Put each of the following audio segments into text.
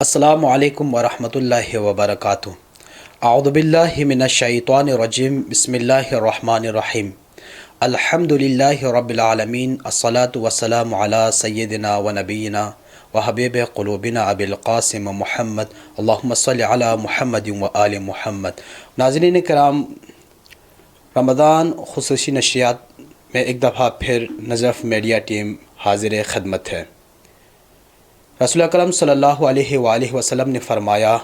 السلام علیکم ورحمۃ اللہ وبرکاتہ۔ اعوذ باللہ من الشیطان الرجیم، بسم اللہ الرحمن الرحیم۔ الحمد للہ رب العالمین، الصلاۃ والسلام علی سیدنا و نبینا و حبیب قلوبنا ابی القاسم محمد، اللہم صلی علی محمد و آل محمد۔ ناظرین کرام، رمضان خصوصی نشریات میں ایک دفعہ پھر نجف میڈیا ٹیم حاضر خدمت ہے۔ رسول اکرم صلی اللہ علیہ وآلہ وسلم نے فرمایا،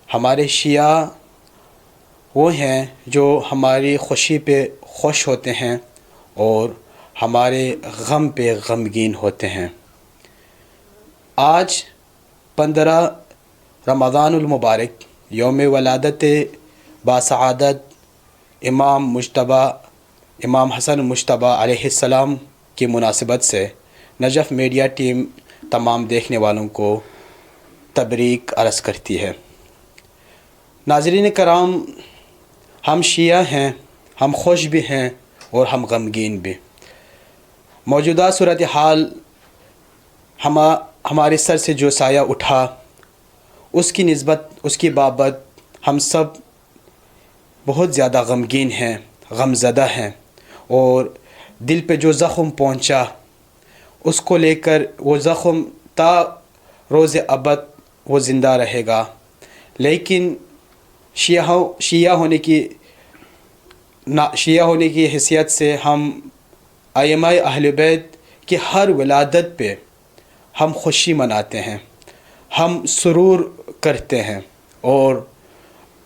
ہمارے شیعہ وہ ہیں جو ہماری خوشی پہ خوش ہوتے ہیں اور ہمارے غم پہ غمگین ہوتے ہیں۔ آج 15 رمضان المبارک، یوم ولادت باسعادت امام حسن مجتبیٰ علیہ السلام کی مناسبت سے نجف میڈیا ٹیم تمام دیکھنے والوں کو تبریک عرض کرتی ہے۔ ناظرین کرام، ہم شیعہ ہیں، ہم خوش بھی ہیں اور ہم غمگین بھی۔ موجودہ صورتحال ہمارے سر سے جو سایہ اٹھا، اس کی بابت ہم سب بہت زیادہ غمگین ہیں، غمزدہ ہیں، اور دل پہ جو زخم پہنچا اس کو لے کر وہ زخم تا روز ابد وہ زندہ رہے گا۔ لیکن شیعہ ہونے کی حیثیت سے ہم ائمہ اہل بیت کی ہر ولادت پہ ہم خوشی مناتے ہیں، ہم سرور کرتے ہیں اور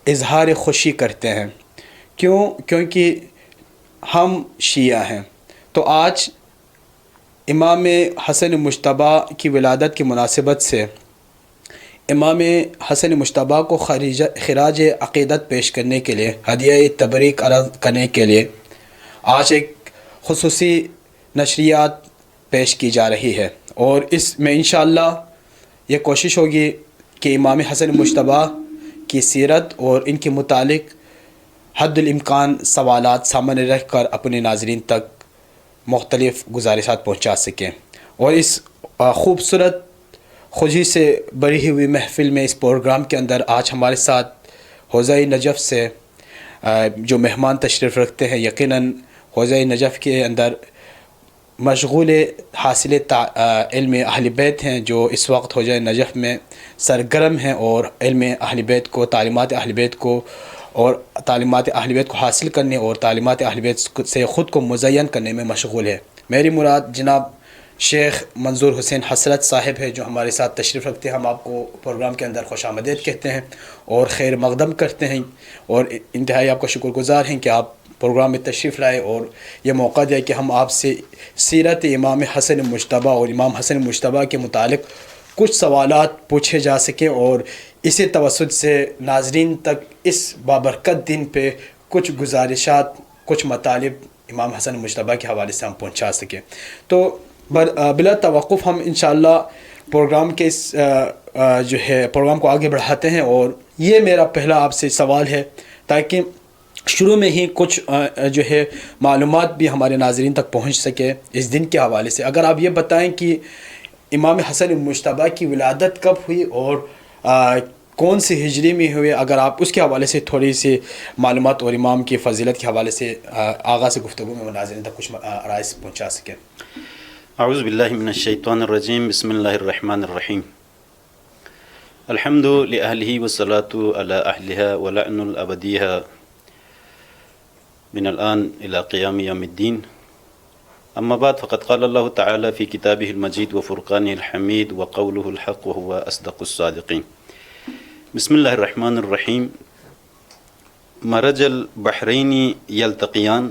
اظہار خوشی کرتے ہیں۔ کیونکہ ہم شیعہ ہیں۔ تو آج امام حسن مجتبیٰ کی ولادت کی مناسبت سے امام حسن مجتبیٰ کو خراج عقیدت پیش کرنے کے لیے، ہدیہ تبریک عرض کرنے کے لیے آج ایک خصوصی نشریات پیش کی جا رہی ہے، اور اس میں انشاءاللہ یہ کوشش ہوگی کہ امام حسن مجتبیٰ کی سیرت اور ان کے متعلق حد الامکان سوالات سامنے رکھ کر اپنے ناظرین تک مختلف گزارشات پہنچا سکیں۔ اور اس خوبصورت خوشی سے بھری ہوئی محفل میں، اس پروگرام کے اندر آج ہمارے ساتھ حوزہ نجف سے جو مہمان تشریف رکھتے ہیں، یقیناً حوزہ نجف کے اندر مشغول حاصل علم اہل بیت ہیں، جو اس وقت حوزہ نجف میں سرگرم ہیں اور علم اہل بیت کو، تعلیمات اہل بیت کو حاصل کرنے اور تعلیمات اہل بیت سے خود کو مزین کرنے میں مشغول ہے۔ میری مراد جناب شیخ منظور حسین حسرت صاحب ہے، جو ہمارے ساتھ تشریف رکھتے ہیں۔ ہم آپ کو پروگرام کے اندر خوش آمدید کہتے ہیں اور خیر مقدم کرتے ہیں، اور انتہائی آپ کا شکر گزار ہیں کہ آپ پروگرام میں تشریف لائے اور یہ موقع دیا کہ ہم آپ سے سیرت امام حسن مجتبیٰ اور امام حسن مجتبیٰ کے متعلق کچھ سوالات پوچھے جا سکیں، اور اسی توسط سے ناظرین تک اس بابرکت دن پہ کچھ گزارشات، کچھ مطالب امام حسن مجتبیٰ کے حوالے سے ہم پہنچا سکیں۔ تو بلا توقف ہم انشاءاللہ پروگرام کے پروگرام کو آگے بڑھاتے ہیں، اور یہ میرا پہلا آپ سے سوال ہے تاکہ شروع میں ہی کچھ معلومات بھی ہمارے ناظرین تک پہنچ سکے اس دن کے حوالے سے۔ اگر آپ یہ بتائیں کہ امام حسن مجتبیٰ کی ولادت کب ہوئی اور کون سی ہجری میں ہوئے، اگر آپ اس کے حوالے سے تھوڑی سی معلومات اور امام کی فضیلت کے حوالے سے آغاز گفتگو میں ناظرین تک کچھ آرائش پہنچا سکیں۔ اعوذ باللہ من الشیطان الرجیم، بسم اللہ الرحمن الرحیم۔ الحمد لأہلہ والصلاة علی اہلہا ولعن الابدیہ من الآن الى قیام یوم الدین۔ اما بعد، فقد قال اللہ تعالی فی کتابہ المجید وفرقانہ الحمید وقولہ الحق وهو اصدق الصادقین۔ بسم اللہ الرحمن الرحیم۔ مرج البحرین یلتقیان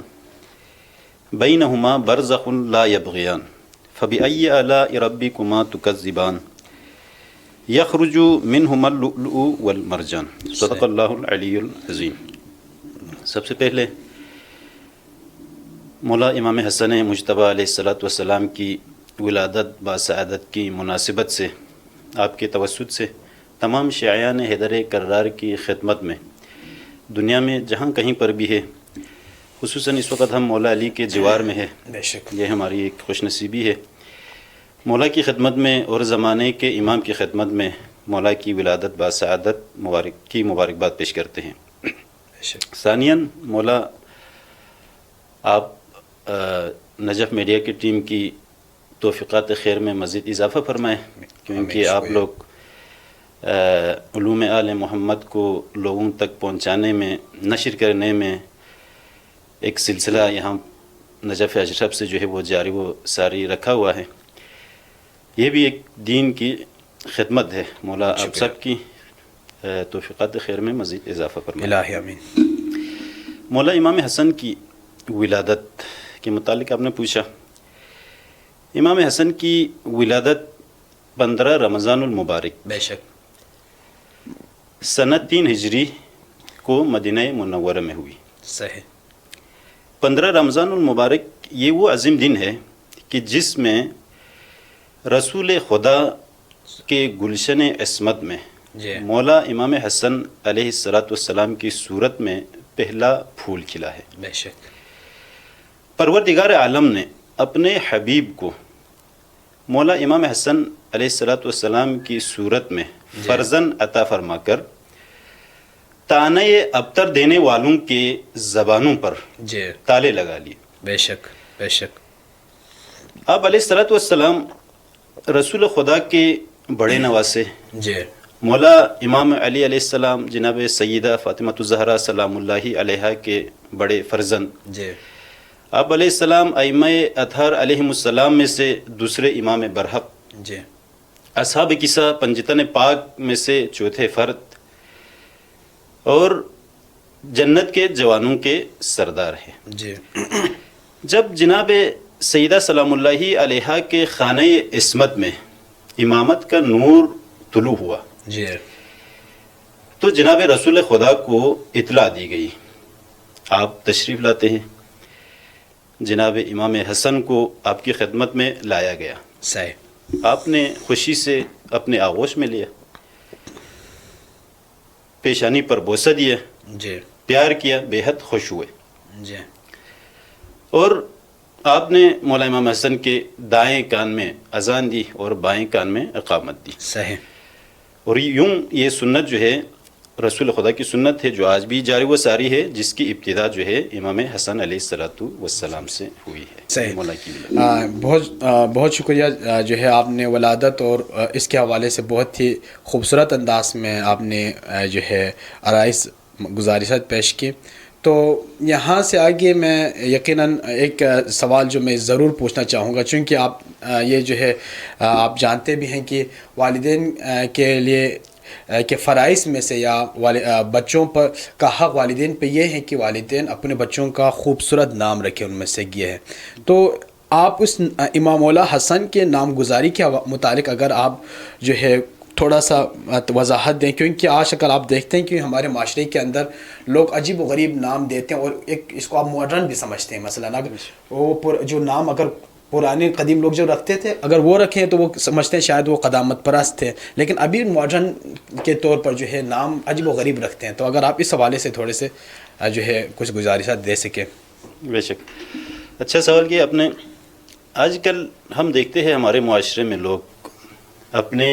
بینہما برزخ لا یبغیان فبأی آلاء ربکما تکذبان یخرج منہما اللؤلؤ والمرجان۔ صدق اللہ العلی العظیم۔ سب سے پہلے مولا امام حسن مجتبیٰ علیہ السلام کی ولادت باسعادت کی مناسبت سے آپ کے توسط سے تمام شیعیان حیدر کرار کی خدمت میں دنیا میں جہاں کہیں پر بھی ہے، خصوصاً اس وقت ہم مولا علی کے جوار میں ہے، یہ ہماری ایک خوش نصیبی ہے۔ مولا کی خدمت میں اور زمانے کے امام کی خدمت میں مولا کی ولادت باسعادت مبارکباد پیش کرتے ہیں۔ ثانیاً مولا آپ نجف میڈیا کی ٹیم کی توفیقات خیر میں مزید اضافہ فرمائیں، کیونکہ آپ لوگ علوم آل محمد کو لوگوں تک پہنچانے میں، نشر کرنے میں ایک سلسلہ یہاں نجف اشرف سے جو ہے وہ جاری و ساری رکھا ہوا ہے۔ یہ بھی ایک دین کی خدمت ہے۔ مولا آپ سب کی توفیقات خیر میں مزید اضافہ فرمائیں۔ الہی آمین۔ مولا امام حسن کی ولادت کے متعلق آپ نے پوچھا۔ امام حسن کی ولادت 15 رمضان المبارک بے شک سنہ 3 ہجری کو مدینہ منورہ میں ہوئی۔ صحیح۔ 15 رمضان المبارک یہ وہ عظیم دن ہے کہ جس میں رسول خدا کے گلشن عصمت میں مولا امام حسن علیہ السلام کی صورت میں پہلا پھول کھلا ہے۔ بے شک پروردگار عالم نے اپنے حبیب کو مولا امام حسن علیہ السلام کی صورت میں فرزند عطا فرما کر تانے ابتر دینے والوں کے زبانوں پر تالے لگا لیے۔ بے شک بے شک۔ آپ علیہ السلام رسول خدا کے بڑے نواسے مولا امام علی علیہ السلام جناب سیدہ فاطمہ الزہرا سلام اللہ علیہا کے بڑے فرزند، آپ علیہ السلام ائمہ اطہار علیہم السلام میں سے دوسرے امام برحق، اصحاب کسا پنجتن پاک میں سے چوتھے فرد، اور جنت کے جوانوں کے سردار ہیں۔ جب جناب سیدہ سلام اللہ علیہا کے خانہ عصمت میں امامت کا نور طلوع ہوا تو جناب رسول خدا کو اطلاع دی گئی۔ آپ تشریف لاتے ہیں، جناب امام حسن کو آپ کی خدمت میں لایا گیا۔ صحیح۔ آپ نے خوشی سے اپنے آغوش میں لیا، پیشانی پر بوسہ دیا، پیار کیا، بے حد خوش ہوئے، اور آپ نے مولا امام حسن کے دائیں کان میں اذان دی اور بائیں کان میں اقامت دی۔ صحیح۔ اور یوں یہ سنت جو ہے رسول خدا کی سنت ہے جو آج بھی جاری و ساری ہے، جس کی ابتدا جو ہے امام حسن علیہ السلام سے ہوئی ہے۔ صحیح۔ مولا کی ولادت۔ بہت شکریہ جو ہے آپ نے ولادت اور اس کے حوالے سے بہت ہی خوبصورت انداز میں آپ نے جو ہے آرائش گزارشات پیش کی۔ تو یہاں سے آگے میں یقیناً ایک سوال جو میں ضرور پوچھنا چاہوں گا، چونکہ آپ یہ جو ہے آپ جانتے بھی ہیں کہ والدین کے لیے کہ فرائض میں سے یا بچوں پر کا حق والدین پہ یہ ہے کہ والدین اپنے بچوں کا خوبصورت نام رکھیں، ان میں سے یہ ہے۔ تو آپ اس امام مولا حسن کے نام گزاری کے متعلق اگر آپ جو ہے تھوڑا سا وضاحت دیں، کیونکہ آج کل آپ دیکھتے ہیں کہ ہمارے معاشرے کے اندر لوگ عجیب و غریب نام دیتے ہیں، اور ایک اس کو آپ ماڈرن بھی سمجھتے ہیں۔ مثلا وہ جو نام اگر پرانے قدیم لوگ جو رکھتے تھے اگر وہ رکھیں تو وہ سمجھتے ہیں شاید وہ قدامت پرست تھے، لیکن ابھی ماڈرن کے طور پر جو ہے نام عجیب و غریب رکھتے ہیں۔ تو اگر آپ اس حوالے سے تھوڑے سے جو ہے کچھ گزارشات دے سکیں۔ بے شک، اچھا سوال کیا آپ نے۔ آج کل ہم دیکھتے ہیں ہمارے معاشرے میں لوگ اپنے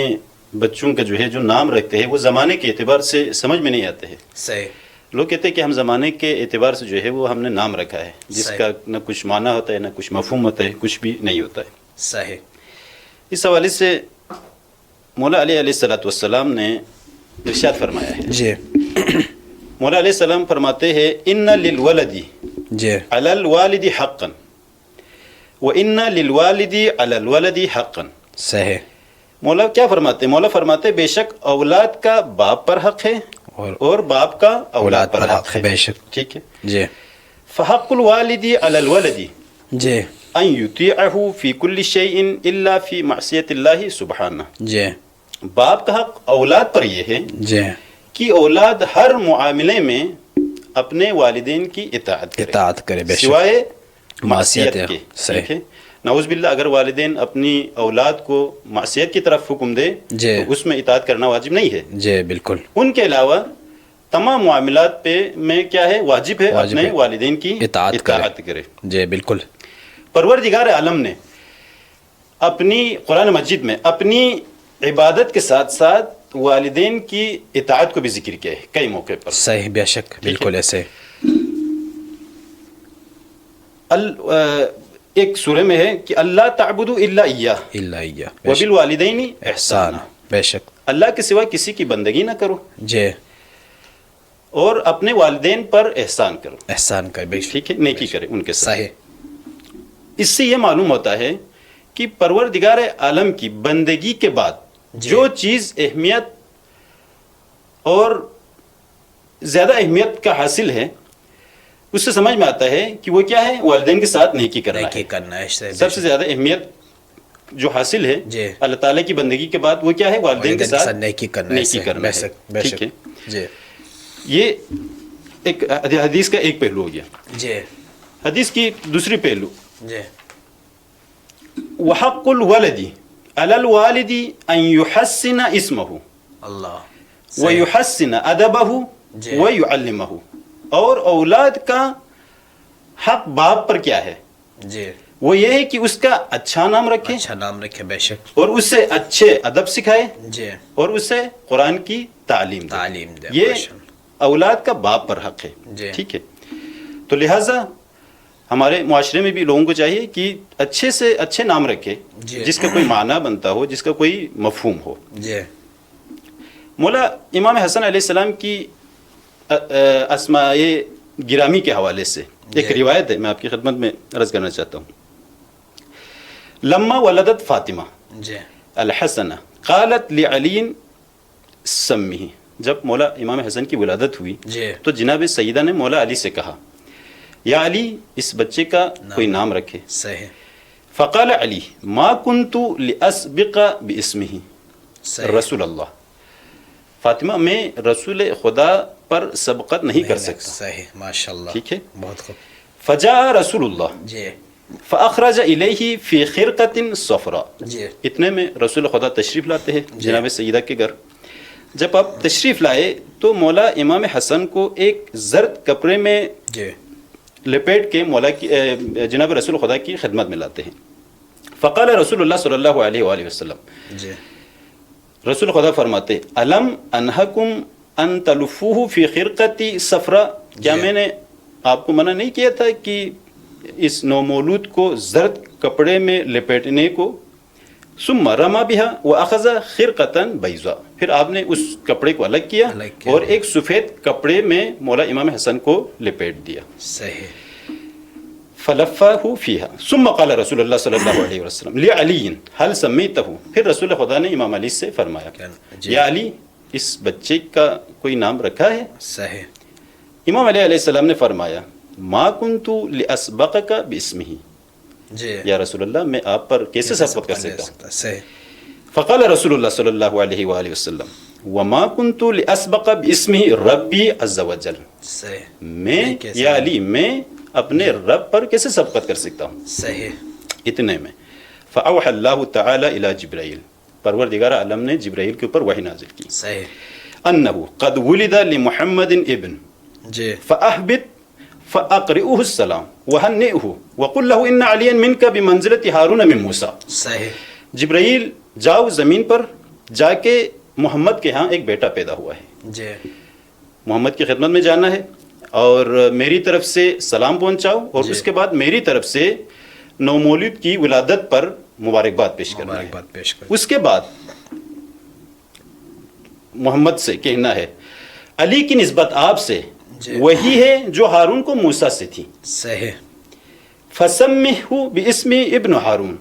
بچوں کا جو ہے جو نام رکھتے ہیں وہ زمانے کے اعتبار سے سمجھ میں نہیں آتے ہیں۔ صحیح۔ لوگ کہتے ہیں کہ ہم زمانے کے اعتبار سے جو ہے وہ ہم نے نام رکھا ہے، جس کا نہ کچھ معنی ہوتا ہے نہ کچھ مفہوم ہوتا ہے، کچھ بھی نہیں ہوتا ہے۔ صحیح۔ اس حوالے سے مولا علیہ السلام نے ارشاد فرمایا ہے۔ مولا علیہ السلام فرماتے ہیں ان للولد علی الوالد حقا وان للوالد علی الولد حقا۔ صحیح۔ مولا کیا فرماتے ہیں؟ مولا فرماتے ہیں بے شک اولاد کا باپ پر حق ہے اور باپ کا اولاد پر حق ہے۔ بے شک۔ ٹھیک ہے۔ فحق الوالد علی الولد ان یطیعہ فی کل شیء الا فی معصیت اللہ سبحانہ۔ باپ کا حق اولاد پر یہ ہے کہ اولاد ہر معاملے میں اپنے والدین کی اطاعت کرے سوائے معصیت کے۔ صحیح۔ نعوذ باللہ اگر والدین اپنی اولاد کو معصیت کی طرف حکم دے تو اس میں اطاعت کرنا واجب نہیں ہے۔ جی بالکل۔ ان کے علاوہ تمام معاملات پہ میں کیا ہے واجب ہے اپنے والدین کی اطاعت کرے۔ جی بالکل۔ پروردگار عالم نے اپنی قرآن مجید میں اپنی عبادت کے ساتھ ساتھ والدین کی اطاعت کو بھی ذکر کیا ہے کئی موقع پر. صحیح، بے شک، بالکل ایسے. ایک سورہ میں ہے کہ اللہ تعبدوا الا ایاہ الا ایاہ وبالوالدین احسان، احسانا. بے شک. اللہ کے سوا کسی کی بندگی نہ کرو جی، اور اپنے والدین پر احسان کرو. احسان کر، بے شک. ٹھیک ہے، نیکی کرے ان کے ساتھ. صحیح. اس سے یہ معلوم ہوتا ہے کہ پروردگار عالم کی بندگی کے بعد جو چیز اہمیت اور زیادہ اہمیت کا حاصل ہے اس سے سمجھ میں آتا ہے کہ وہ کیا ہے؟ والدین کے ساتھ نیکی کرنا ہے. نیکی کرنا ہے. سب سے زیادہ اہمیت جو حاصل ہے جی، اللہ تعالیٰ کی بندگی کے بعد وہ کیا ہے؟ والدین کے ساتھ نیکی کرنا ہے. بے شک، شک. بے ٹھیک شک. ہے، جی یہ ایک حدیث کا ایک پہلو ہو گیا. جی حدیث کی دوسری پہلو جی. وحق الولد علی الوالد ان يحسن اسمه اللہ. ويحسن ادبه جی. ويعلمه. اور اولاد کا حق باپ پر کیا ہے؟ جی، وہ یہ ہے کہ اس کا اچھا نام رکھے اچھا نام رکھے. بے شک. اور اسے اچھے ادب سکھائے جی، اور اسے قرآن کی تعلیم دے. یہ اولاد کا باپ پر حق ہے. جی. ٹھیک ہے، تو لہٰذا ہمارے معاشرے میں بھی لوگوں کو چاہیے کہ اچھے سے اچھے نام رکھے جی. جس کا کوئی معنی بنتا ہو، جس کا کوئی مفہوم ہو. جی. مولا امام حسن علیہ السلام کی اسماء گرامی کے حوالے سے ایک روایت ہے، میں آپ کی خدمت میں عرض کرنا چاہتا ہوں. لما ولدت فاطمہ جی. الحسن قالت لعلی سمہ. جب مولا امام حسن کی ولادت ہوئی جی. تو جناب سیدہ نے مولا علی سے کہا یا علی اس بچے کا کوئی نام رکھے. صحیح. فقال علی ما کنت لاسبق باسمہ رسول اللہ. فاطمہ میں رسول خدا پر سبقت نہیں کر سکتا. صحیح، ماشاء اللہ. ٹھیک ہے. بہت خوب. فجاء رسول اللہ جی. فاخرج الیہ فی خرقۃ صفراء. جی. اتنے میں رسول خدا تشریف لاتے ہیں جناب سیدہ کے گھر. جب آپ تشریف لائے تو مولا امام حسن کو ایک زرد کپڑے میں جی. لپیٹ کے مولا کی جناب رسول خدا کی خدمت میں لاتے ہیں. فقال رسول اللہ صلی اللہ علیہ وآلہ وسلم. جی. رسول خدا فرماتے علم انہکم ان تلفوہ فی خرقتی صفراء. کیا میں نے آپ کو منع نہیں کیا تھا کہ اس نومولود کو زرد کپڑے میں لپیٹنے کو؟ ثم رما بها واخذ خرقة بیضاء. پھر آپ نے اس کپڑے کو الگ کیا اور ایک سفید کپڑے میں مولا امام حسن کو لپیٹ دیا. صحیح. فلفه فيها ثم قال رسول اللہ صلی اللہ علیہ وسلم لعلی هل سمیته. پھر رسول خدا نے امام علی سے فرمایا یا علی اس بچے کا کوئی نام رکھا ہے؟ صحیح. امام علیہ السلام نے فرمایا ما کنت لاسبقک باسمہ. جی. یا رسول اللہ میں آپ پر کیسے سبقت کر سکتا ہوں؟ صحیح. فقال رسول اللہ صلی اللہ علیہ وآلہ وسلم وما کنت لاسبق باسمہ ربی عز وجل. صحیح. میں یا علی میں اپنے رب پر کیسے سبقت کر سکتا ہوں؟ صحیح. اتنے میں فاوحى اللہ تعالی الی جبرائیل. پروردگار عالم نے جبرائیل کے اوپر وحی نازل کی. صحیح. انه قد ولد لمحمد ابن جی. فاهبط فاقرئه السلام وهنئه وقل له ان عليا منك بمنزلة هارون من موسى. صحیح. جبرائیل جاؤ زمین پر جا کے محمد کے ہاں ایک بیٹا پیدا ہوا ہے. جی. محمد کی خدمت میں جانا ہے اور میری طرف سے سلام پہنچاؤ اور اس کے بعد میری طرف سے نومولود کی ولادت پر مبارکباد پیش کرنا ہے. اس کے بعد محمد سے کہنا ہے علی کی نسبت آپ سے وہی ہے جو ہارون کو موسیٰ سے تھی. صحیح. فسمہ باسم ابن ہارون.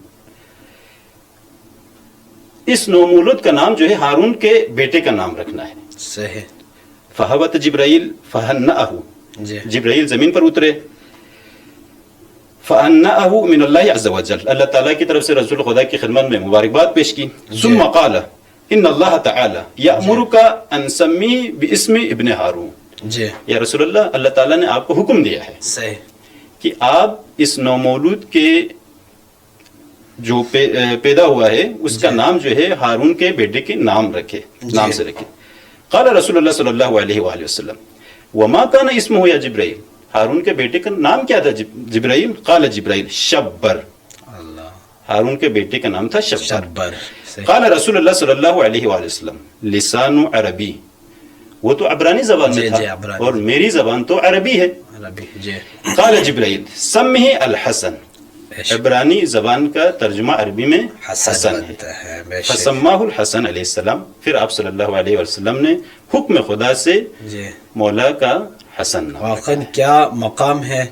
اس نومولود کا نام جو ہے ہارون کے بیٹے کا نام رکھنا ہے. صحیح. فہبت جبرائیل فہنأہ. جی. جبرائیل زمین پر اترے. فہنأہ من اللہ عز وجل. اللہ تعالیٰ کی طرف سے رسول خدا کی خدمت میں مبارکباد پیش کی. ثم قال ان اللہ تعالی یأمرک ان سمی باسم ابن ہارون. جی. یا رسول اللہ اللہ تعالیٰ نے آپ کو حکم دیا ہے صحیح. کہ آپ اس نومولود کے جو پیدا ہوا ہے اس کا نام جو ہے ہارون کے بیٹے کے نام رکھے، نام سے رکھے. قال رسول اللہ صلی اللہ علیہ وآلہ وسلم وما کان اسمہ یا جبرائیل. ہارون کے بیٹے کا نام کیا تھا جبرائیل؟ قال جبرائیل شبر. اللہ. ہارون کے بیٹے کا نام تھا شبر. قال رسول اللہ صلی اللہ علیہ وآلہ وسلم لسان عربی، وہ تو عبرانی زبان میں تھا اور میری زبان تو عربی ہے. قال جبرائیل سمہ الحسن، عبرانی زبان کا ترجمہ عربی میں حسن ہے. فسماہ الحسن علیہ السلام، پھر آپ صلی اللہ علیہ وسلم نے حکم خدا سے مولا کا حسن نام. واقعی کیا مقام ہے،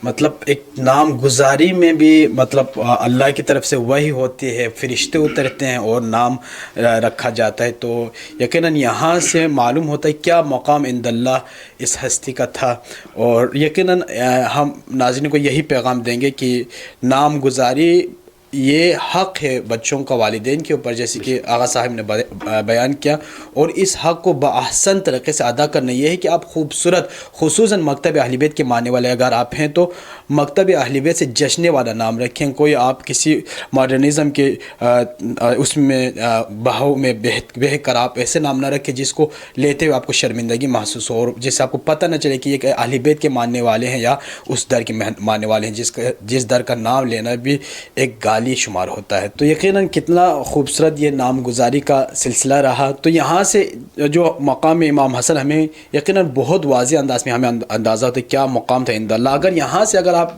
مطلب ایک نام گزاری میں بھی مطلب اللہ کی طرف سے وحی ہوتی ہے، فرشتے اترتے ہیں اور نام رکھا جاتا ہے. تو یقیناً یہاں سے معلوم ہوتا ہے کیا مقام عند اللہ اس ہستی کا تھا. اور یقیناً ہم ناظرین کو یہی پیغام دیں گے کہ نام گزاری یہ حق ہے بچوں کا والدین کے اوپر، جیسے کہ آغا صاحب نے بیان کیا، اور اس حق کو بأحسن طریقے سے ادا کرنا یہ ہے کہ آپ خوبصورت، خصوصاً مکتب اہل بیت کے ماننے والے اگر آپ ہیں تو مکتب اہل بیت سے جشنے والا نام رکھیں. کوئی آپ کسی ماڈرنزم کے اس میں بہو میں بہہ کر آپ ایسے نام نہ رکھیں جس کو لیتے ہوئے آپ کو شرمندگی محسوس ہو، اور جس سے آپ کو پتہ نہ چلے کہ یہ اہل بیت کے ماننے والے ہیں یا اس در کے ماننے والے ہیں، جس در کا نام لینا بھی ایک گالی شمار ہوتا ہے. تو یقیناً کتنا خوبصورت یہ نام گزاری کا سلسلہ رہا. تو یہاں سے جو مقام امام حسن ہمیں یقیناً بہت واضح انداز میں ہمیں اندازہ ہوتا ہے کیا مقام تھا عند اللہ. اگر یہاں سے اگر آپ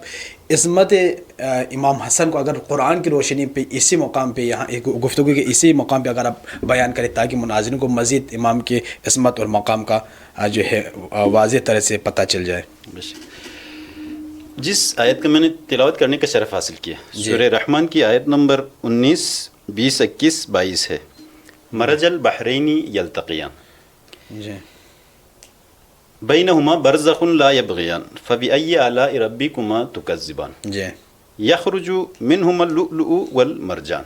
عصمت امام حسن کو اگر قرآن کی روشنی پہ اسی مقام پہ یہاں گفتگو کے اسی مقام پہ اگر آپ بیان کریں تاکہ مناظرین کو مزید امام کی عصمت اور مقام کا جو ہے واضح طرح سے پتہ چل جائے. جس آیت کا میں نے تلاوت کرنے کا شرف حاصل کیا، سورہ رحمان کی آیت نمبر 19، 20، 21، 22 ہے. مرج البحرین یلتقیان بینہما برزخ لا یبغیان فبأی آلاء ربکما تکذبان یخرج منہما اللؤلؤ والمرجان.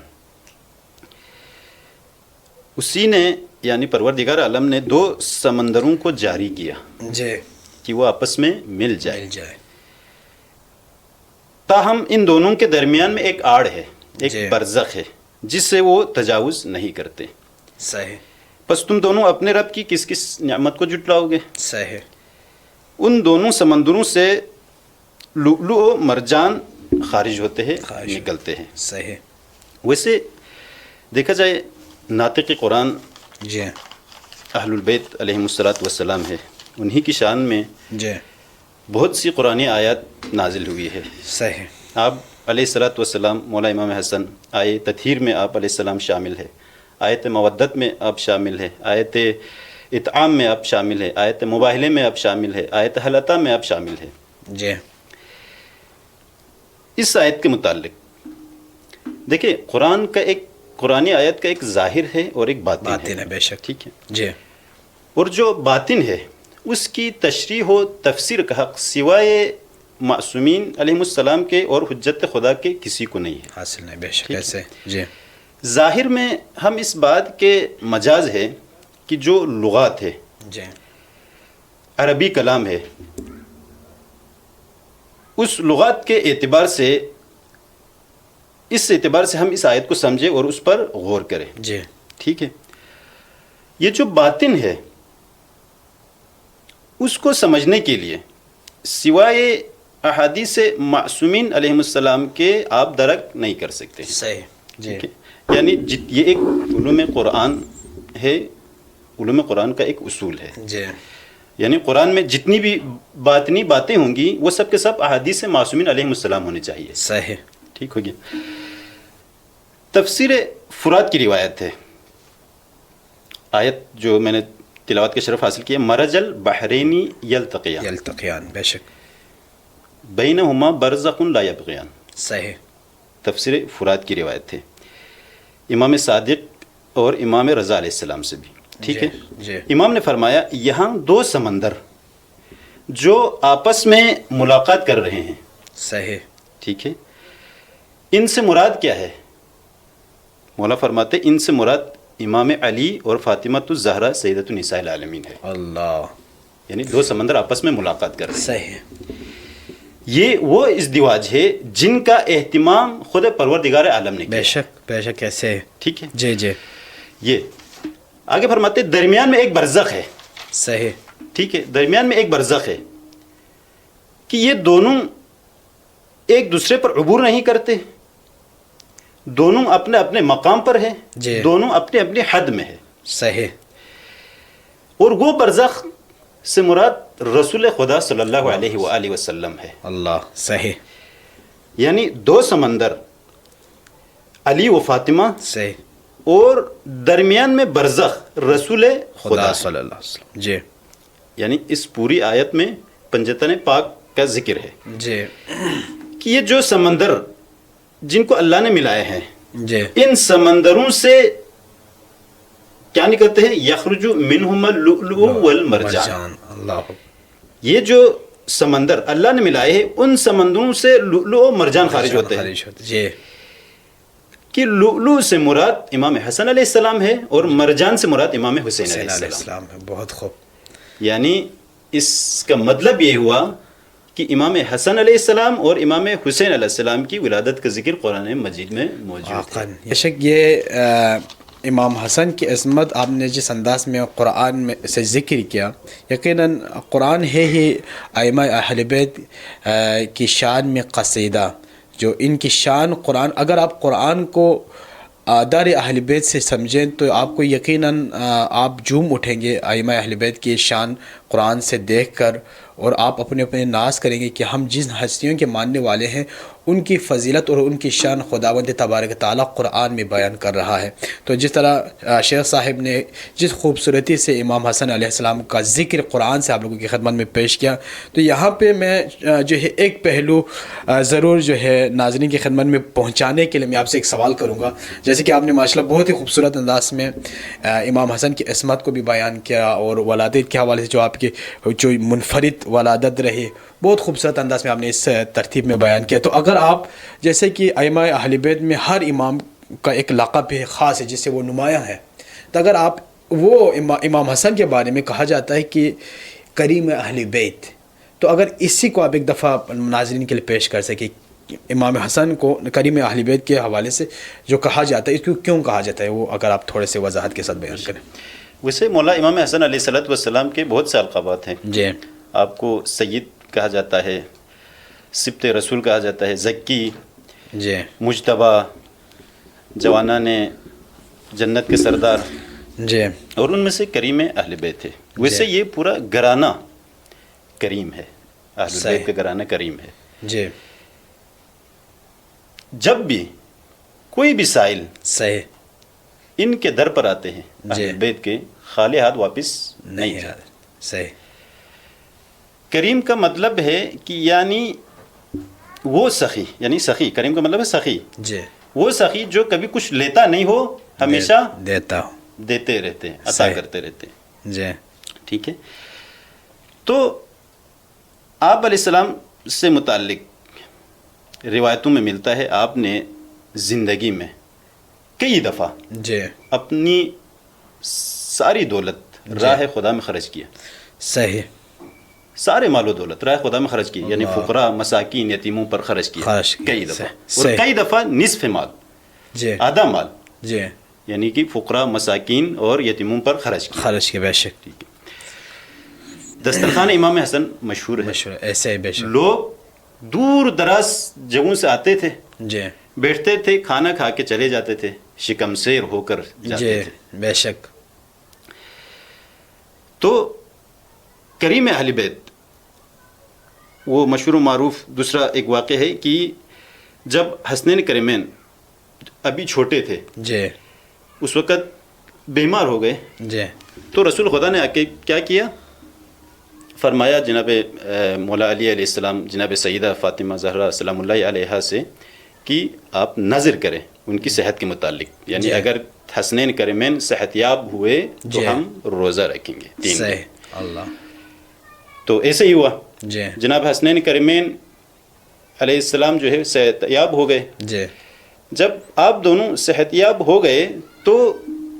اسی نے یعنی پروردگار عالم نے دو سمندروں کو جاری کیا کہ وہ آپس میں مل جائے. تاہم ان دونوں کے درمیان میں ایک آڑ ہے، ایک برزخ ہے جس سے وہ تجاوز نہیں کرتے. صحیح. پس تم دونوں اپنے رب کی کس کس نعمت کو جھٹلاؤ گے؟ صحیح. ان دونوں سمندروں سے لؤلؤ و مرجان خارج ہوتے ہیں، نکلتے ہیں. صحیح. ویسے دیکھا جائے ناطق قرآن اہل البیت علیہم الصلاۃ والسلام ہے، انہی کی شان میں بہت سی قرآنی آیات نازل ہوئی ہے. صحیح. آپ علیہ الصلاۃ والسلام، مولا امام حسن، آیت تطہیر میں آپ علیہ السلام شامل ہے، آیت مودت میں آپ شامل ہے، آیت اطعام میں آپ شامل ہے، آیت مباہلے میں آپ شامل ہے، آیت حلطہ میں آپ شامل ہے. اس آیت کے متعلق دیکھیں قرآنی آیت کا ایک ظاہر ہے اور ایک باطن ہے. بے شک. ٹھیک ہے. اور جو باطن ہے اس کی تشریح و تفسیر کا حق سوائے معصومین علیہم السلام کے اور حجت خدا کے کسی کو نہیں ہے، حاصل نہیں. بے شک. ایسے ظاہر میں ہم اس بات کے مجاز ہے کہ جو لغات ہے، عربی کلام ہے، اس لغات کے اعتبار سے، اس اعتبار سے ہم اس آیت کو سمجھیں اور اس پر غور کریں. ٹھیک ہے. یہ جو باطن ہے اس کو سمجھنے کے لیے سوائے احادیث معصومین علیہم السلام کے آپ درک نہیں کر سکتے. صحیح. یعنی یہ ایک علوم قرآن ہے، علوم قرآن کا ایک اصول ہے. یعنی قرآن میں جتنی بھی باطنی باتیں ہوں گی وہ سب کے سب احادیث معصومین علیہم السلام ہونے چاہیے. صحیح. ٹھیک ہو گیا. تفسیر فرات کی روایت ہے، آیت جو میں نے تلاوت کے شرف حاصل کیا، مرج البحرین یلتقیان بے شک بینہما برزخ لا یبغیان. صحیح. تفسیر فرات کی روایت ہے امام صادق اور امام رضا علیہ السلام سے بھی. ٹھیک ہے. امام نے فرمایا یہاں دو سمندر جو آپس میں ملاقات کر رہے ہیں. صحیح. ٹھیک ہے. ان سے مراد کیا ہے؟ مولا فرماتے ان سے مراد امام علی اور فاطمہ الزہرا سیدۃ النساء العالمین ہے. اللہ. یعنی دو سمندر آپس میں ملاقات کر رہے ہیں. صحیح. یہ وہ ازدواج ہے جن کا اہتمام خود پروردگار عالم نے کیا. بے شک. بے شک. کیسے؟ ٹھیک ہے. یہ آگے فرماتے درمیان میں ایک برزخ ہے. صحیح. ٹھیک ہے. درمیان میں ایک برزخ ہے کہ یہ دونوں ایک دوسرے پر عبور نہیں کرتے، دونوں اپنے اپنے مقام پر ہیں، جی، دونوں اپنے اپنے حد میں ہے. صحیح. اور وہ برزخ سے مراد رسول خدا صلی اللہ علیہ وآلہ وسلم ہے. اللہ، صحیح یعنی دو سمندر، علی و فاطمہ، صحیح. اور درمیان میں برزخ رسول خدا خدا ہے. صلی اللہ علیہ وسلم. جی یعنی اس پوری آیت میں پنجتن پاک کا ذکر ہے جی کہ یہ جو سمندر جن کو اللہ نے ملائے ہیں، جی ان سمندروں سے کیا نکلتے ہیں؟ یخرج منہما اللؤلؤ والمرجان. اللہ، یہ جو سمندر اللہ نے ملائے ہیں، ان سمندروں سے لؤلؤ و مرجان خارج ہوتے ہیں. جی کہ لؤلؤ سے مراد امام حسن علیہ السلام ہے اور مرجان سے مراد امام حسین علیہ علیہ السلام. السلام ہے. بہت خوب. یعنی اس کا مطلب یہ ہوا کہ امام حسن علیہ السلام اور امام حسین علیہ السلام کی ولادت کا ذکر قرآن مجید میں موجود ہے. بے شک یہ امام حسن کی عظمت آپ نے جس انداز میں قرآن میں سے ذکر کیا، یقیناً قرآن ہے ہی ائمہ اہل بیت کی شان میں قصیدہ. جو ان کی شان قرآن، اگر آپ قرآن کو دار اہل بیت سے سمجھیں تو آپ کو یقیناً آپ جھوم اٹھیں گے ائمہ اہل بیت کی شان قرآن سے دیکھ کر، اور آپ اپنے اپنے ناز کریں گے کہ ہم جن ہستیوں کے ماننے والے ہیں ان کی فضیلت اور ان کی شان خداوند تبارک تعالیٰ قرآن میں بیان کر رہا ہے. تو جس طرح شیخ صاحب نے جس خوبصورتی سے امام حسن علیہ السلام کا ذکر قرآن سے آپ لوگوں کی خدمت میں پیش کیا، تو یہاں پہ میں جو ہے ایک پہلو ضرور جو ہے ناظرین کی خدمت میں پہنچانے کے لیے میں آپ سے ایک سوال کروں گا. جیسے کہ آپ نے ماشاءاللہ بہت ہی خوبصورت انداز میں امام حسن کی عصمت کو بھی بیان کیا، اور ولادت کے حوالے سے جو آپ کی جو منفرد ولادت رہی، بہت خوبصورت انداز میں آپ نے اس ترتیب میں بیان کیا. تو اگر آپ جیسے کہ ائمہ اہل بیت میں ہر امام کا ایک لقب ہے خاص ہے جس سے وہ نمایاں ہے، تو اگر آپ وہ امام حسن کے بارے میں کہا جاتا ہے کہ کریم اہل بیت، تو اگر اسی کو آپ ایک دفعہ ناظرین کے لیے پیش کر سکیں، امام حسن کو کریم اہل بیت کے حوالے سے جو کہا جاتا ہے، اس کو کیوں کہا جاتا ہے، وہ اگر آپ تھوڑے سے وضاحت کے ساتھ بیان کریں. ویسے مولا امام حسن علیہ السلام کے بہت سے القابات ہیں. جی، آپ کو سید کہا جاتا ہے، سبط رسول کہا جاتا ہے، زکی، جی، مجتبیٰ، جوانان جنت کے سردار، جی، اور ان میں سے کریم اہل بیت ہے. ویسے یہ پورا گھرانہ کریم ہے، اہل بیت کا گھرانہ کریم ہے. جی، جب بھی کوئی بھی سائل صحیح ان کے در پر آتے ہیں اہل بیت کے، خالی ہاتھ واپس نہیں جاتے. صحیح. کریم کا مطلب ہے کہ یعنی وہ سخی، یعنی سخی، کریم کا مطلب ہے سخی. جی، وہ سخی جو کبھی کچھ لیتا نہیں ہو، ہمیشہ دیتا ہوں، دیتے رہتے ہیں، عطا کرتے رہتے ہیں. جی، ٹھیک ہے. تو آپ علیہ السلام سے متعلق روایتوں میں ملتا ہے آپ نے زندگی میں کئی دفعہ جی، اپنی ساری دولت راہ خدا میں خرچ کیا. صحیح. سارے مال و دولت راہ خدا میں خرچ کی، یعنی فقراء، مساکین، یتیموں پر خرچ کیا کئی دفعہ. اور کئی دفعہ نصف مال، جی، آدھا مال، جی، یعنی کہ فقراء، مساکین اور یتیموں پر خرچ کیا. بے شک. ٹھیک ہے. دسترخوان امام حسن مشہور ہے. ایسے ہی بے شک. لوگ دور دراز جگہوں سے آتے تھے، جی، بیٹھتے تھے، کھانا کھا کے چلے جاتے تھے، شکم سیر ہو کر جاتے تھے. بے شک. تو کریم اہل بیت وہ مشہور و معروف دوسرا ایک واقعہ ہے کہ جب حسنین کریمین ابھی چھوٹے تھے، جی، اس وقت بیمار ہو گئے. جی، تو رسول خدا نے آ کے کیا کیا؟ فرمایا جناب مولا علی علیہ السلام، جناب سیدہ فاطمہ زہرا سلام اللہ علیہا سے کہ آپ نظر کریں ان کی صحت کے متعلق، یعنی اگر حسنین کریمین صحت یاب ہوئے تو ہم روزہ رکھیں گے 3 دن. صحیح. اللہ. تو ایسے ہی ہوا. جی، جناب حسنین کریمین علیہ السلام جو ہے صحت یاب ہو گئے. جی، جب آپ دونوں صحت یاب ہو گئے تو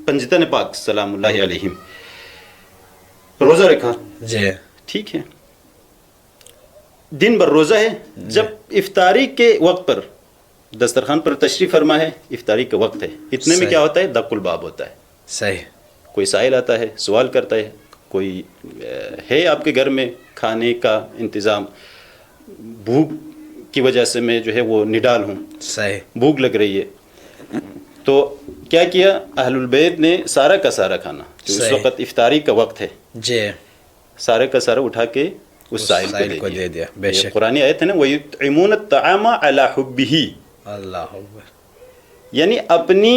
پنجتن پاک سلام اللہ علیہم روزہ رکھا. جی، ٹھیک ہے. دن بھر روزہ ہے. جب افطاری کے وقت پر دسترخوان پر تشریف فرما ہے، افطاری کا وقت ہے، اتنے میں کیا ہوتا ہے؟ دق الباب ہوتا ہے. صحیح. کوئی سائل آتا ہے، سوال کرتا ہے، کوئی ہے آپ کے گھر میں کھانے کا انتظام، بھوک کی وجہ سے میں جو ہے وہ نڈال ہوں، صحیح. بھوک لگ رہی ہے. تو کیا کیا اہل البیت نے سارا کا سارا کھانا جو اس صحیح. وقت افطاری کا وقت ہے جی سارے کا سارا اٹھا کے اس سائل کو دے دیا. بے یہ شک. قرآنی آیت ہے نا وَيُطْعِمُونَ الطَّعَامَ عَلَى حُبِّهِ، اللہ اکبر. یعنی اپنی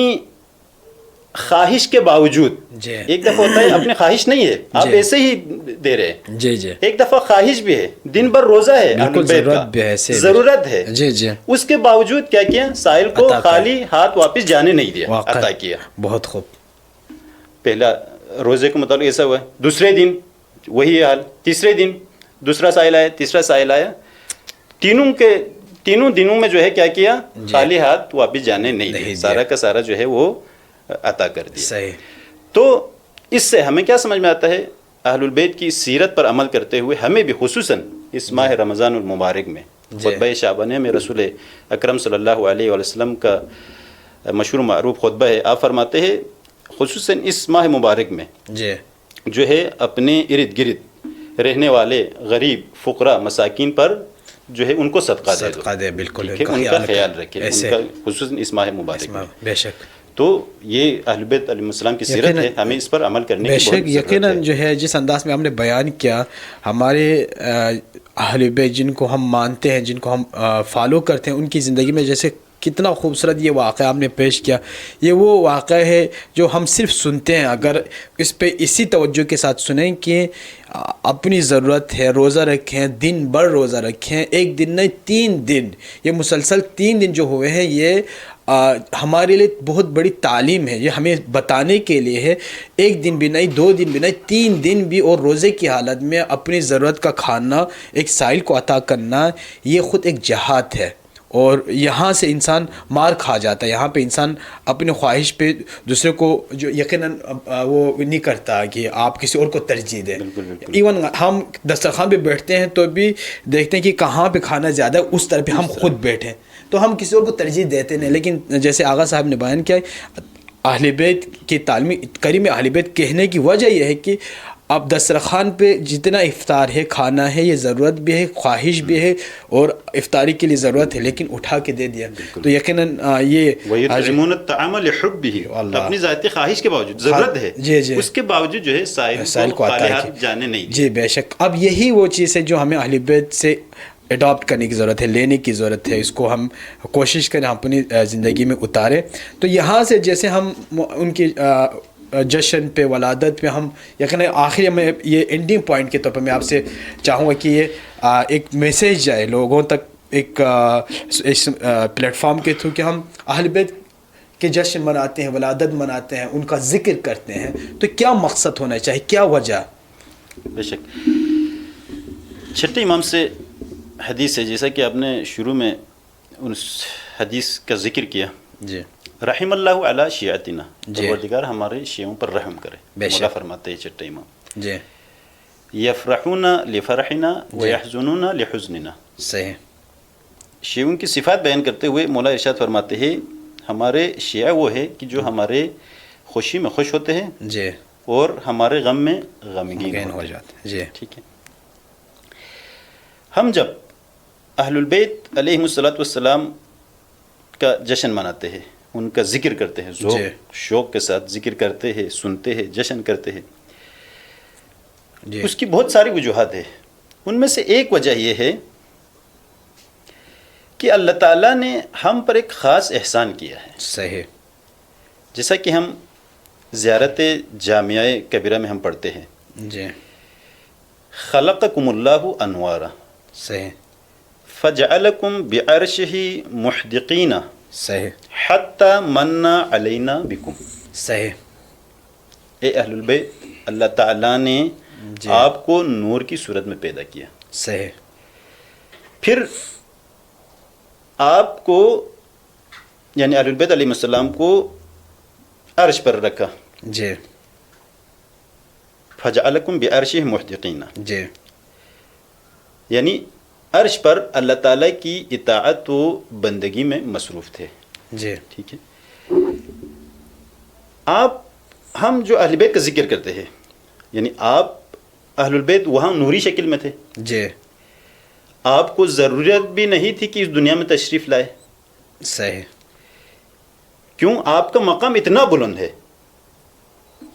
خواہش کے باوجود. جی. ایک دفعہ ہوتا ہے اپنی خواہش نہیں ہے آپ جی. ایسے ہی دے رہے ہیں، جی جی ایک دفعہ خواہش بھی ہے، دن بھر روزہ ہے، اہل بالکل البیت ضرورت کا بھی ہے ایسے. ضرورت ہے، جی جی اس کے باوجود کیا کیا سائل کو عطا کیا. خالی ہاتھ واپس جانے نہیں دیا، واقع عطا کیا. بہت خوب. پہلا روزے کے متعلق ایسا ہوا ہے، دوسرے دن وہی حال، تیسرے دن دوسرا سائل آیا، تیسرا سائل آیا، تینوں دنوں میں جو ہے کیا کیا خالی ہاتھ واپس جانے نہیں دیا، سارا کا سارا جو ہے وہ عطا کر دیا. صحیح. تو اس سے ہمیں کیا سمجھ میں آتا ہے، اہل البیت کی سیرت پر عمل کرتے ہوئے ہمیں بھی خصوصاً اس ماہ رمضان المبارک میں خطبہ شعبانیہ میں رسول اکرم صلی اللہ علیہ وسلم کا مشہور معروف خطبہ ہے. آپ فرماتے ہیں خصوصاً اس ماہ مبارک میں جی جو ہے اپنے ارد گرد رہنے والے غریب فقراء مساکین پر جو ہے ان کو صدقہ دے. بالکل ان کا خیال رکھے، ان کا خصوصاً اس ماہ مبارک میں. بے شک. تو یہ اہل بیت علیہ السلام کی سیرت ہے، ہمیں اس پر عمل کرنے کی بے بہت شک. یقیناً ضرورت جو ہے جس انداز میں ہم نے بیان کیا، ہمارے اہل بیت جن کو ہم مانتے ہیں، جن کو ہم فالو کرتے ہیں، ان کی زندگی میں جیسے کتنا خوبصورت یہ واقعہ آپ نے پیش کیا. یہ وہ واقعہ ہے جو ہم صرف سنتے ہیں، اگر اس پہ اسی توجہ کے ساتھ سنیں کہ اپنی ضرورت ہے، روزہ رکھیں، دن بھر روزہ رکھیں، ایک دن نہیں 3 دن، یہ مسلسل 3 دن جو ہوئے ہیں، یہ ہمارے لیے بہت بڑی تعلیم ہے. یہ ہمیں بتانے کے لیے ہے، ایک دن بھی نہیں، 2 دن بھی نہیں، 3 دن بھی، اور روزے کی حالت میں اپنی ضرورت کا کھانا ایک سائل کو عطا کرنا، یہ خود ایک جہاد ہے. اور یہاں سے انسان مار کھا جاتا ہے. یہاں پہ انسان اپنی خواہش پہ دوسرے کو جو یقیناً وہ نہیں کرتا کہ آپ کسی اور کو ترجیح دیں. ایون ہم دسترخوان پہ بیٹھتے ہیں تو بھی دیکھتے ہیں کہ کہاں پہ کھانا زیادہ ہے، اس طرح پہ ہم خود بیٹھیں، تو ہم کسی اور کو ترجیح دیتے نہیں. لیکن جیسے آغا صاحب نے بیان کیا، اہل بیت کی تعلیم کریم اہل بیت کہنے کی وجہ یہ ہے کہ اب دسترخوان پہ جتنا افطار ہے، کھانا ہے، یہ ضرورت بھی ہے، خواہش بھی ہے، اور افطاری کے لیے ضرورت ہے، لیکن اٹھا کے دے دیا. تو یقیناً یہ وَيُطْعِمُونَ الطَّعَامَ لِحُبِّهِ، اپنی ذاتی خواہش کے باوجود، ضرورت ہے، اس کے باوجود جو ہے سائل کو خالی ہاتھ جانے نہیں دیا. جی بے شک. اب یہی وہ چیز ہے جو ہمیں اہل بیت سے اڈاپٹ کرنے کی ضرورت ہے، لینے کی ضرورت ہے. اس کو ہم کوشش کریں اپنی زندگی میں اتاریں. تو یہاں سے جیسے ہم ان کی جشن پہ، ولادت پہ، ہم یقیناً آخری میں یہ اینڈنگ پوائنٹ کے طور پر میں آپ سے چاہوں گا کہ یہ ایک میسیج جائے لوگوں تک، ایک اس پلیٹ فارم کے تھرو، کہ ہم اہل بیت کے جشن مناتے ہیں، ولادت مناتے ہیں، ان کا ذکر کرتے ہیں، تو کیا مقصد ہونا چاہیے، کیا وجہ؟ بے شک. چھٹے امام سے حدیث ہے، جیسا کہ آپ نے شروع میں اس حدیث کا ذکر کیا. جی. رحم اللہ علی شیعتنا، پروردگار ہمارے شیعوں پر رحم کرے. مولا فرماتے ہیں چھٹے امام، جی، یفرحون لفرحنا ویحزنون لحزننا. صحیح. شیعوں کی صفات بیان کرتے ہوئے مولا ارشاد فرماتے ہیں ہمارے شیعہ وہ ہے کہ جو ہمارے خوشی میں خوش ہوتے ہیں، جی، اور ہمارے غم میں غمگین ہو جاتے ہیں. جی. ٹھیک ہے. ہم جب اہل البیت علیہم الصلوۃ والسلام کا جشن مناتے ہیں، ان کا ذکر کرتے ہیں، ذوق شوق کے ساتھ ذکر کرتے ہیں، سنتے ہیں، جشن کرتے ہیں، اس کی بہت ساری وجوہات ہیں. ان میں سے ایک وجہ یہ ہے کہ اللہ تعالیٰ نے ہم پر ایک خاص احسان کیا ہے. صحیح. جیسا کہ ہم زیارت جامعہ کبیرہ میں ہم پڑھتے ہیں، جی، خلقکم اللہ انوارا، صحیح، فجعلکم بعرشہ محدقین، صحیح، حتی من علینا بکم. صحیح. اے اہل البیت، اللہ تعالیٰ نے آپ کو نور کی صورت میں پیدا کیا. صحیح. پھر آپ کو یعنی اہل البیت علیہ السلام کو عرش پر رکھا. جی. فجعلکم بعرشہ محدقین، جی، یعنی عرش پر اللہ تعالیٰ کی اطاعت و بندگی میں مصروف تھے. جی. ٹھیک ہے. ہم جو اہل بیت کا ذکر کرتے ہیں، یعنی آپ اہل البیت وہاں نوری شکل میں تھے. جی. آپ کو ضرورت بھی نہیں تھی کہ اس دنیا میں تشریف لائے. صحیح. کیوں؟ آپ کا مقام اتنا بلند ہے،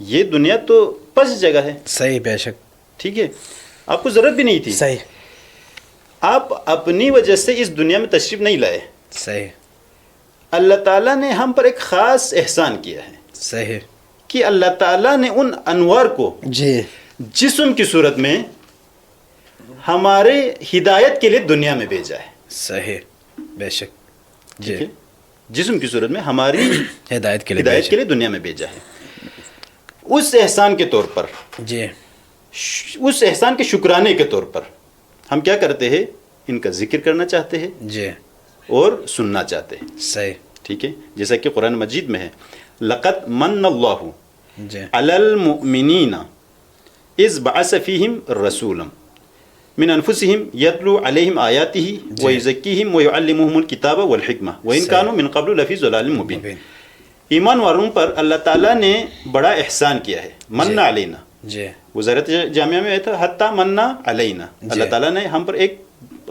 یہ دنیا تو پس جگہ ہے، صحیح، بے شک، ٹھیک ہے، آپ کو ضرورت بھی نہیں تھی، صحیح، آپ اپنی وجہ سے اس دنیا میں تشریف نہیں لائے، صحیح، اللہ تعالیٰ نے ہم پر ایک خاص احسان کیا ہے صحیح، کہ اللہ تعالیٰ نے ان انوار کو جی، جسم کی صورت میں ہمارے ہدایت کے لیے دنیا میں بھیجا ہے، صحیح، بے شک، ٹھیک جی، ہے، جسم کی صورت میں ہماری ہدایت کے لیے ہدایت کے لیے دنیا میں بھیجا ہے، اس احسان کے طور پر، جی، اس احسان کے شکرانے کے طور پر ہم کیا کرتے ہیں؟ ان کا ذکر کرنا چاہتے ہیں جی، اور سننا چاہتے ہیں، صحیح، ٹھیک ہے، جیسا کہ قرآن مجید میں ہے لَقَدْ مَنَّ اللَّهُ جی، عَلَى الْمُؤْمِنِينَ إِذْ بَعَثَ فِيهِمْ رَسُولًا مِنْ أَنفُسِهِمْ يَتْلُو عَلَيْهِمْ آيَاتِهِ وَيُزَكِّيهِمْ وَيُعَلِّمُهُمُ الْكِتَابَ وَالْحِكْمَةَ وَإِنْ كَانُوا مِنْ قَبْلُ لَفِي ضَلَالٍ مُبِينٍ۔ ایمان والوں پر اللہ تعالیٰ نے بڑا احسان کیا ہے، من علینا، جی، وزارت جامعہ میں آیا تھا حتی من علینا، اللہ تعالیٰ نے ہم پر ایک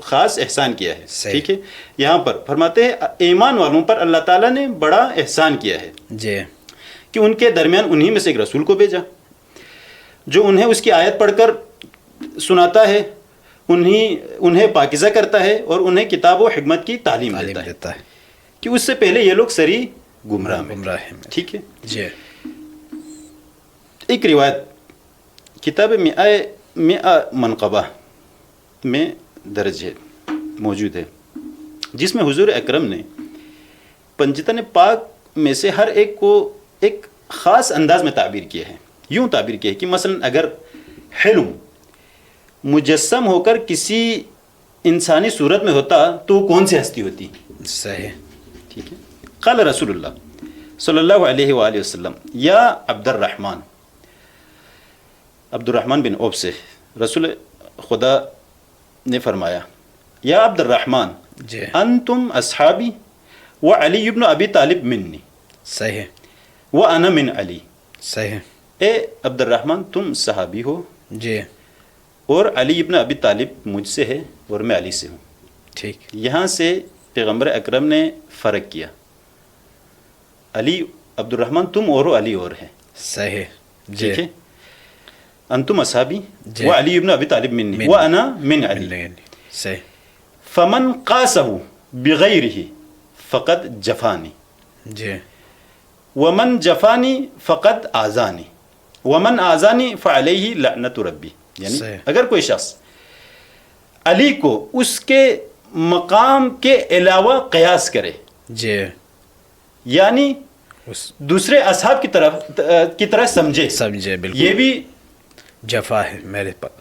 خاص احسان کیا ہے، ٹھیک ہے، یہاں پر فرماتے ہیں ایمان والوں پر اللہ تعالیٰ نے بڑا احسان کیا ہے جی، کہ ان کے درمیان انہی میں سے ایک رسول کو بھیجا جو انہیں اس کی آیت پڑھ کر سناتا ہے، انہیں پاکیزہ کرتا ہے اور انہیں کتاب و حکمت کی تعلیم دیتا ہے کہ اس سے پہلے یہ لوگ سری گمراہ میں، ٹھیک ہے، جی، ایک روایت کتاب مئہ منقبہ میں درج ہے، موجود ہے، جس میں حضور اکرم نے پنجتن پاک میں سے ہر ایک کو ایک خاص انداز میں تعبیر کیا ہے، یوں تعبیر کیا ہے کہ مثلا اگر حلم مجسم ہو کر کسی انسانی صورت میں ہوتا تو کون سی ہستی ہوتی؟ صحیح، ٹھیک ہے، قال رسول اللہ صلی اللہ علیہ وآلہ وسلم یا عبد الرحمن بن عوف سے رسول خدا نے فرمایا یا عبد الرحمن جی، انتم اصحابی و علی ابن ابی طالب منی صحیح، و انا من علی، صحیح، اے عبد الرحمن تم صحابی ہو جی، اور علی ابن ابی طالب مجھ سے ہے اور میں علی سے ہوں، ٹھیک، یہاں سے پیغمبر اکرم نے فرق کیا، علی عبد الرحمن تم اور علی اور ہے، صحیح، جی، ٹھیک ہے، انتم اصحابی جی، و علی ابن ابی طالب منی و انا من علی، صحیح، فمن قاسه بغیرہ فقد جفانی جی، ومن جفانی فقد آزانی ومن آزانی فعلیہ لعنت ربی، یعنی صحیح، اگر کوئی شخص علی کو اس کے مقام کے علاوہ قیاس کرے، جی، یعنی اس دوسرے اصحاب کی طرح سمجھے، بالکل، یہ بھی جفا ہے میرے پاس،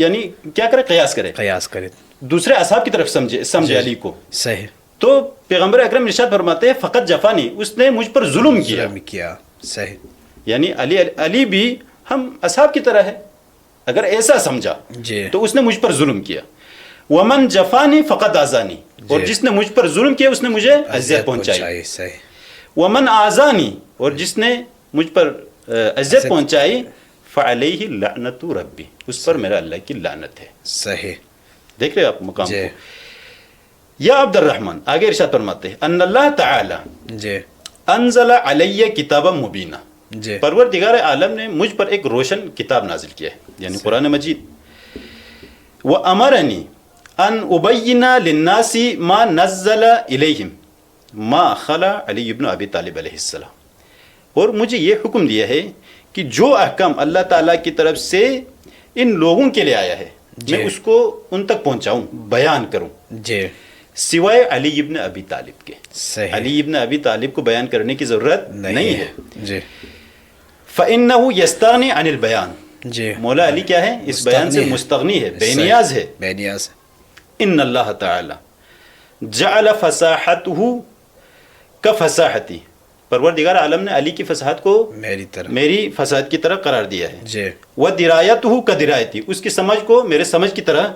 یعنی کیا کرے؟ قیاس کرے، قیاس کرے، دوسرے اصحاب کی طرف سمجھے علی کو، صحیح، تو پیغمبر اکرم ارشاد فرماتے ہیں فقط جفانی، اس نے مجھ پر ظلم کیا، صحیح، یعنی علی بھی ہم اصحاب کی طرح ہے، اگر ایسا سمجھا جی، تو اس نے مجھ پر ظلم کیا، ومن جفانی فقط آزانی، اور جس نے مجھ پر ظلم کیا اس نے مجھے اذیت پہنچائی، صحیح، ومن آزانی، اور جس نے مجھ پر اذیت پہنچائی، فعلیہ لعنت ربی، اس پر میرا اللہ کی لعنت ہے، صحیح، دیکھ رہے آپ مقام جی، کو۔ یا عبد الرحمن آگے ارشاد فرماتے ہیں ان اللہ تعالی جی، انزل علی کتابا مبینہ، جی، پروردگار عالم نے مجھ پر ایک روشن کتاب نازل کیا ہے، یعنی قرآن مجید، وَأَمَرَنِي أَنْ أُبَيِّنَ لِلنَّاسِ مَا نَزَّلَ إِلَيْهِمْ مَا خَلَى علی ابن ابی طالب علیہ السلام، اور مجھے یہ حکم دیا ہے کہ جو احکام اللہ تعالیٰ کی طرف سے ان لوگوں کے لیے آیا ہے میں اس کو ان تک پہنچاؤں، بیان کروں، جی، سوائے علی ابن ابی طالب کے، صحیح، علی ابن ابی طالب کو بیان کرنے کی ضرورت نہیں ہے، جی، فَإِنَّهُ يَسْتَغْنِي عَنِ الْبَيَانِ، جی، مولا علی کیا ہے؟ اس بیان سے مستغنی ہے، بے نیاز ہے، بے نیاز، ان اللہ تعالی جعل فصاحتہ کفصاحتی، پروردگار عالم نے علی کی فصاحت کو میری فصاحت کی طرح قرار دیا ہے، جی، ودرایتہ کدرایتی، اس کی سمجھ کو میرے سمجھ کی طرح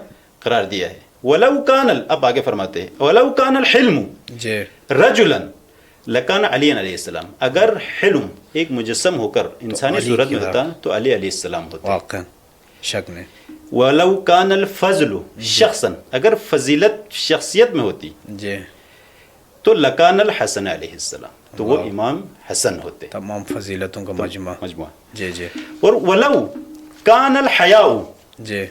قرار دیا ہے، ولو کان، اب آگے فرماتے ہیں ولو کان الحلم جی، رجلا لکان علی علیہ السلام، اگر حلم ایک مجسم ہو کر انسانی صورت میں ہوتا تو علی علیہ السلام ہوتا، واقعا شک نہیں، ولو کان الفضل شخصا، اگر فضیلت شخصیت میں ہوتی جی، تو لکان الحسن علیہ السلام، تو وہ امام حسن ہوتے. تمام فضیلتوں کا مجموعہ. جی جی. اور ولو کان الحیاء، جی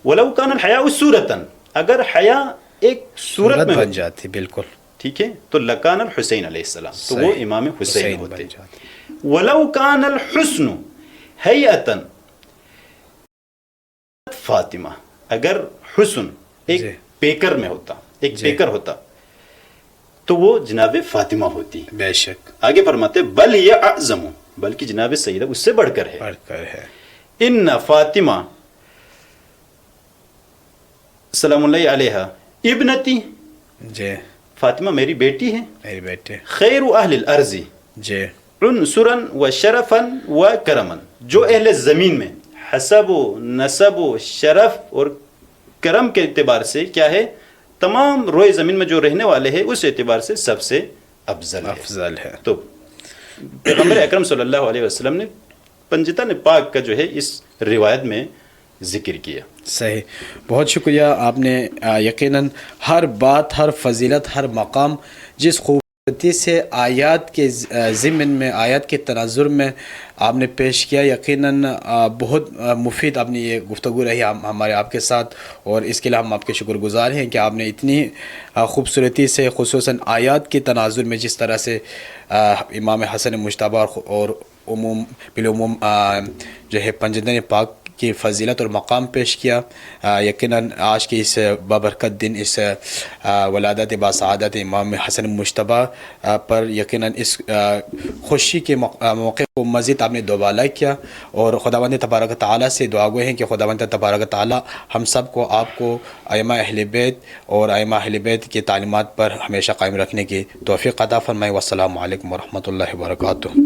ولو کان الحیاء صورتاً، اگر حیا ایک صورت میں بن جاتی، بالکل ٹھیک ہے، تو لکان الحسین علیہ السلام، تو وہ امام حسین ہوتے. بن جاتی. ولو کان الحسن حیئتاً فاطمہ، اگر حسن ایک پیکر میں ہوتا، ایک پیکر ہوتا، تو وہ جناب فاطمہ ہوتی. بے شک. آگے فرماتے بل یہ اعظم، بلکہ جناب سیدہ اس سے بڑھ کر ہے. ان فاطمہ سلام اللہ علیہا ابنتی، جی فاطمہ میری بیٹی ہے، میری بیٹی. خیر اہل الارض جی عنصرا و شرفا و کرما، جو اہل زمین میں حسب و نسب و شرف اور کرم کے اعتبار سے کیا ہے، تمام روئے زمین میں جو رہنے والے ہیں اس اعتبار سے سب سے افضل ہے. تو پیغمبر اکرم صلی اللہ علیہ وسلم نے پنجتن پاک کا جو ہے اس روایت میں ذکر کیا. صحیح. بہت شکریہ. آپ نے یقیناً ہر بات، ہر فضیلت، ہر مقام جس خوبصورتی سے آیات کے ضمن میں، آیات کے تناظر میں آپ نے پیش کیا، یقیناً بہت مفید آپ نے یہ گفتگو رہی ہمارے آپ کے ساتھ، اور اس کے لیے ہم آپ کے شکر گزار ہیں کہ آپ نے اتنی خوبصورتی سے، خصوصاً آیات کے تناظر میں جس طرح سے امام حسن مجتبی اور بالعموم جو ہے پنجتن پاک کی فضیلت اور مقام پیش کیا. یقیناً آج کے اس بابرکت دن، اس ولادت باسعادت امام حسن مجتبی پر یقیناً اس خوشی کے موقع کو مزید آپ نے دوبالا کیا، اور خداوند تبارک تعالیٰ سے دعا گوئے ہیں کہ خداوند تبارک تعالیٰ ہم سب کو، آپ کو، ائمہ اہل بیت اور ائمہ اہل بیت کی تعلیمات پر ہمیشہ قائم رکھنے کی توفیق عطا فرمائے. والسلام علیکم ورحمۃ اللہ وبرکاتہ.